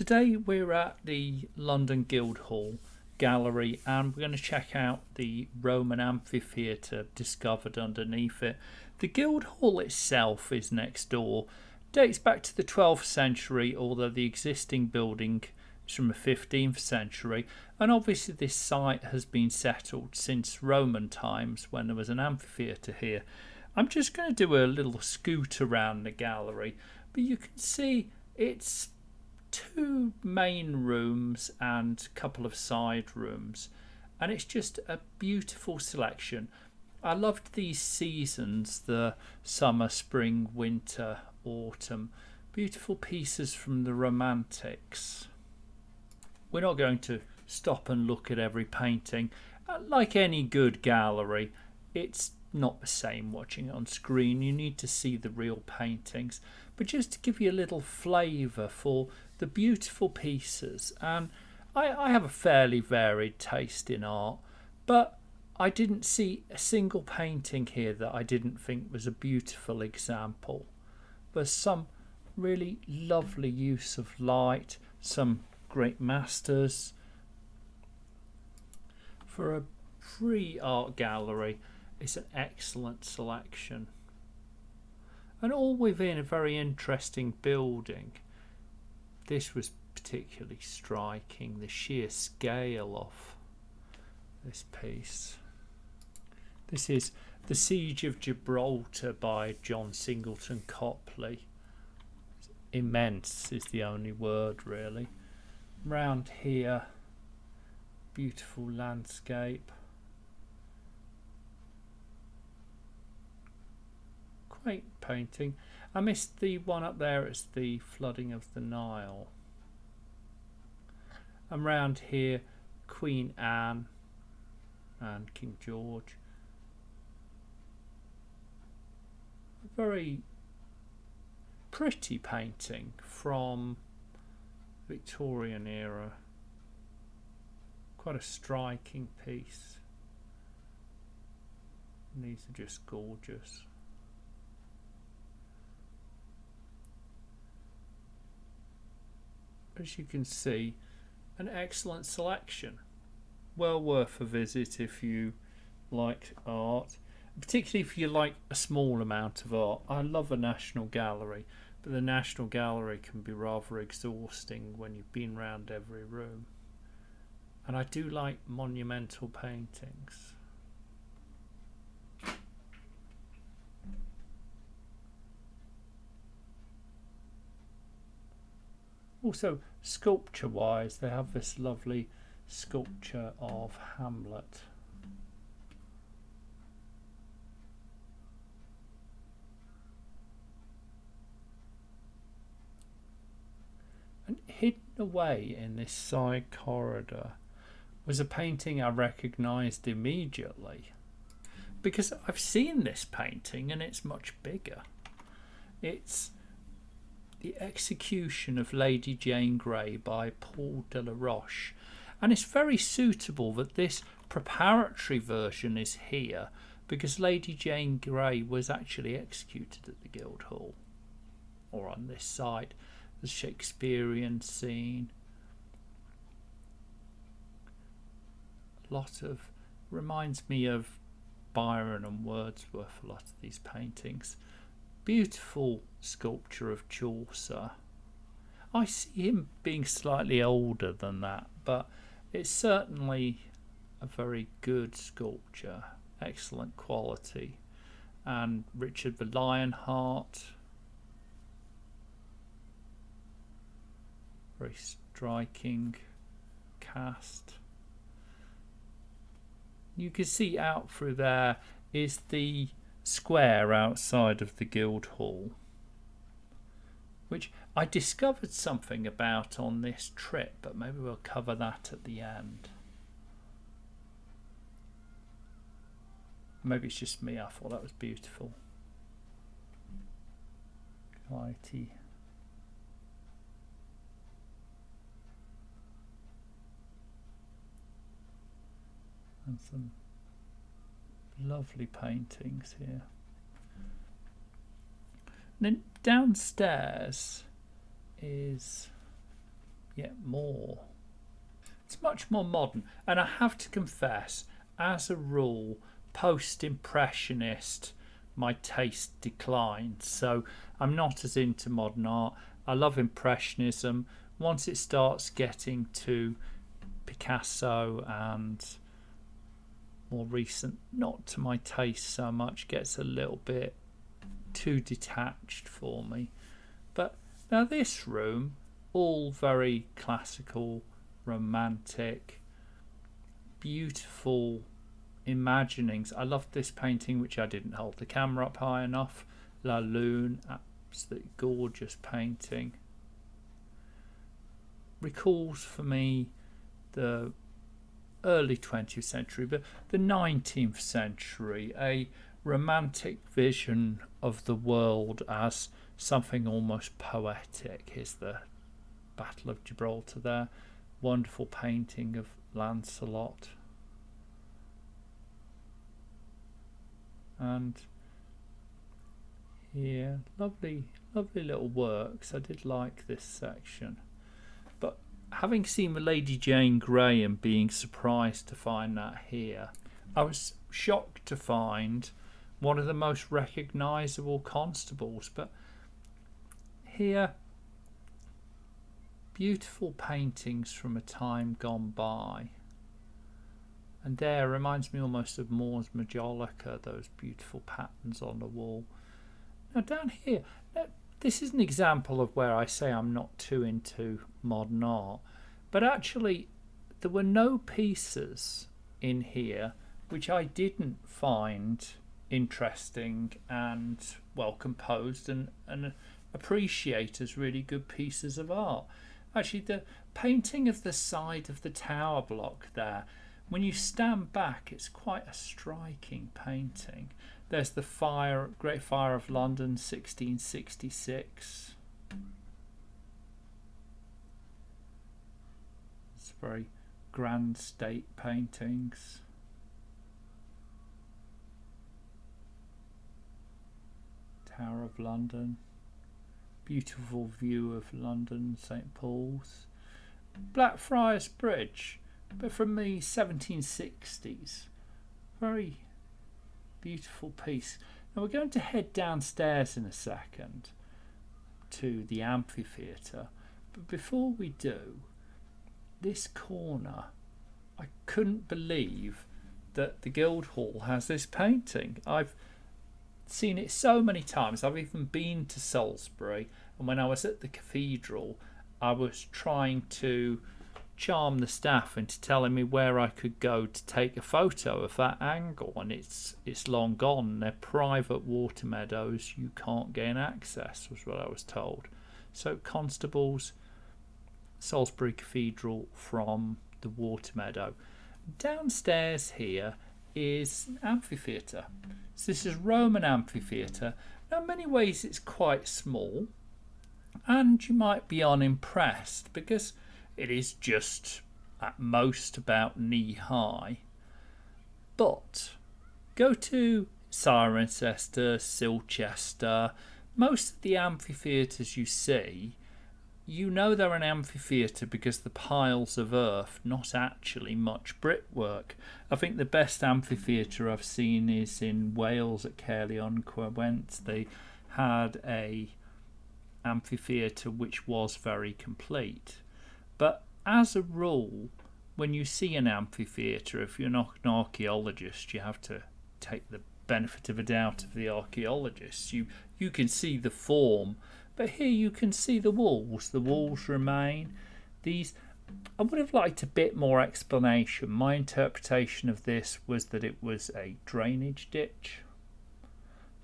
Today we're at the London Guildhall gallery and we're going to check out the Roman Amphitheatre discovered underneath it. The Guildhall itself is next door, dates back to the 12th century, although the existing building is from the 15th century, and obviously this site has been settled since Roman times when there was an amphitheatre here. I'm just going to do a little scoot around the gallery, but you can see it's two main rooms and a couple of side rooms, and it's just a beautiful selection. I loved these seasons, the summer, spring, winter, autumn. Beautiful pieces from the Romantics. We're not going to stop and look at every painting. Like any good gallery, it's not the same watching it on screen. You need to see the real paintings. But just to give you a little flavour for the beautiful pieces, and I have a fairly varied taste in art, but I didn't see a single painting here that I didn't think was a beautiful example. There's some really lovely use of light, some great masters. For a free art gallery, it's an excellent selection, and all within a very interesting building. This was particularly striking, the sheer scale of this piece. This is The Siege of Gibraltar by John Singleton Copley. Immense is the only word really. Round here, beautiful landscape. Quaint painting. I missed the one up there. It's the flooding of the Nile. And round here, Queen Anne and King George. A very pretty painting from Victorian era. Quite a striking piece. And these are just gorgeous. As you can see, an excellent selection. Well worth a visit if you like art, particularly if you like a small amount of art. I love a National Gallery, but the National Gallery can be rather exhausting when you've been round every room. And I do like monumental paintings. Also, sculpture wise, they have this lovely sculpture of Hamlet. And hidden away in this side corridor was a painting I recognised immediately, because I've seen this painting and it's much bigger. It's The Execution of Lady Jane Grey by Paul de la Roche, and it's very suitable that this preparatory version is here, because Lady Jane Grey was actually executed at the Guildhall, or on this site. The Shakespearean scene, a lot of, reminds me of Byron and Wordsworth, a lot of these paintings. Beautiful sculpture of Chaucer. I see him being slightly older than that, but it's certainly a very good sculpture, excellent quality. And Richard the Lionheart, very striking cast. You can see out through there is the square outside of the Guildhall, which I discovered something about on this trip, but maybe we'll cover that at the end. Maybe it's just me, I thought that was beautiful. Mighty. And some lovely paintings here. And then downstairs is yet more. It's much more modern, and I have to confess, as a rule, post-impressionist, my taste declines, so I'm not as into modern art. I love impressionism. Once it starts getting to Picasso and more recent, not to my taste so much, gets a little bit too detached for me. But now this room, all very classical, romantic, beautiful imaginings. I loved this painting, which I didn't hold the camera up high enough. La Lune, absolutely gorgeous painting. Recalls for me the early 20th century, but the 19th century, a romantic vision of the world as something almost poetic. Is the Battle of Gibraltar there? Wonderful painting of Lancelot. And here, lovely little works. I did like this section. But having seen Lady Jane Grey and being surprised to find that here, I was shocked to find one of the most recognisable constables. But here, beautiful paintings from a time gone by. And there reminds me almost of Moore's Majolica, those beautiful patterns on the wall. Now down here, this is an example of where I say I'm not too into modern art, but actually there were no pieces in here which I didn't find interesting and well composed and appreciate as really good pieces of art. Actually, the painting of the side of the tower block there, when you stand back, it's quite a striking painting. There's the Great Fire of London, 1666. It's very grand state paintings. Tower of London. Beautiful view of London, St Paul's. Blackfriars Bridge, but from the 1760s. Very beautiful piece. Now we're going to head downstairs in a second to the Amphitheatre, but before we do, this corner, I couldn't believe that the Guildhall has this painting. I've seen it so many times. I've even been to Salisbury, and when I was at the cathedral I was trying to charm the staff into telling me where I could go to take a photo of that angle, and it's long gone. They're private water meadows, you can't gain access, was what I was told. So constables, Salisbury Cathedral from the water meadow. Downstairs here is an amphitheatre. So this is Roman amphitheatre. Now in many ways it's quite small, and you might be unimpressed because it is just at most about knee high. But go to Cirencester, Silchester, most of the amphitheatres you see, you know they're an amphitheatre because the piles of earth, not actually much brickwork. I think the best amphitheatre I've seen is in Wales at Caerleon Cwent. They had a amphitheatre which was very complete. But as a rule, when you see an amphitheatre, if you're not an archaeologist, you have to take the benefit of a doubt of the archaeologists. You can see the form, but here you can see the walls. The walls remain. These, I would have liked a bit more explanation. My interpretation of this was that it was a drainage ditch.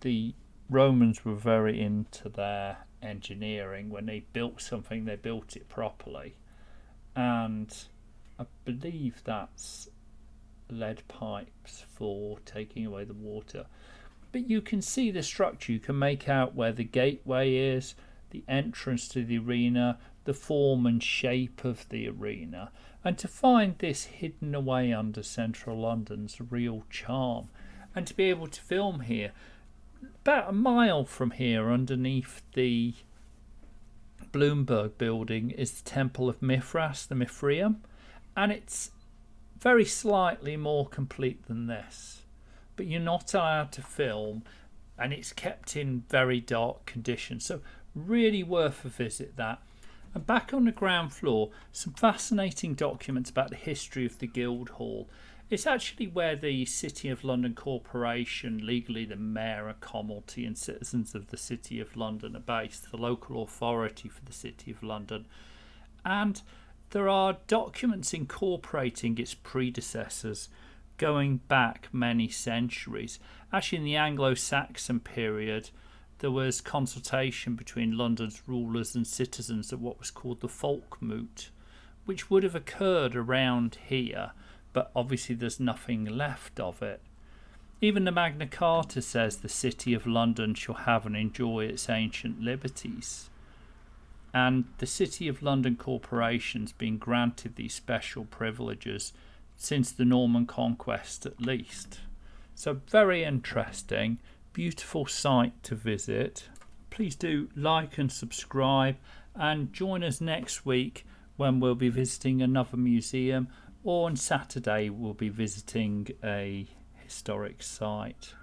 The Romans were very into their engineering. When they built something, they built it properly. And I believe that's lead pipes for taking away the water. But you can see the structure. You can make out where the gateway is, the entrance to the arena, the form and shape of the arena. And to find this hidden away under central London's real charm. And to be able to film here, about a mile from here underneath the Bloomberg building is the Temple of Mithras, the Mithraeum, and it's very slightly more complete than this. But you're not allowed to film, and it's kept in very dark conditions, so really worth a visit that. And back on the ground floor, some fascinating documents about the history of the Guildhall. It's actually where the City of London Corporation, legally the Mayor, a Commonalty, and citizens of the City of London are based, the local authority for the City of London. And there are documents incorporating its predecessors going back many centuries. Actually, in the Anglo-Saxon period, there was consultation between London's rulers and citizens at what was called the folk moot, which would have occurred around here, but obviously there's nothing left of it. Even the Magna Carta says the City of London shall have and enjoy its ancient liberties. And the City of London Corporation's been granted these special privileges since the Norman Conquest at least. So very interesting, beautiful site to visit. Please do like and subscribe, and join us next week when we'll be visiting another museum, or on Saturday we'll be visiting a historic site.